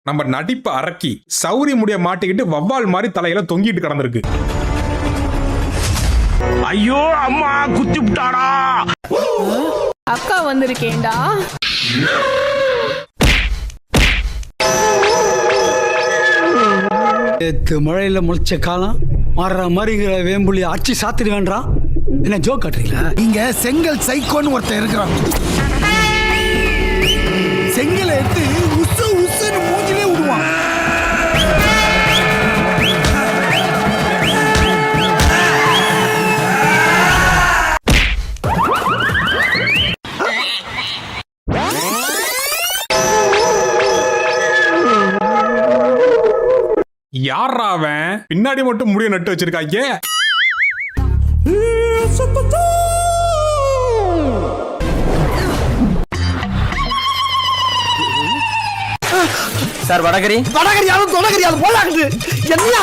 நம்ம நடிப்பு அரக்கி சௌரி முடிய மாட்டிக்கிட்டு வவ்வால் மாதிரி தலையில தொங்கிட்டு கிடந்திருக்கு. ஐயோ அம்மா குத்தி விட்டாடா. அக்கா வந்திருக்கேன்டா. மழையில முளைச்ச காலம் மாறுற மாதிரிங்கிற வேம்புலி ஆட்சி சாத்திட்டு வேண்டாம். என்ன ஜோக் காட்டுறீங்களா? இங்க செங்கல் சைக்கோன்னு ஒருத்தர் இருக்கிறான். செங்கலை எடுத்து உசு உசுன்னு மூஞ்சிலே விடுவான். யாரா அவன்? பின்னாடி மட்டும் முடிய நட்டு வச்சிருக்காங்க. சார் வடகரி வடகரியாலும் தொடகரியாலும் போலாக்குது. என்ன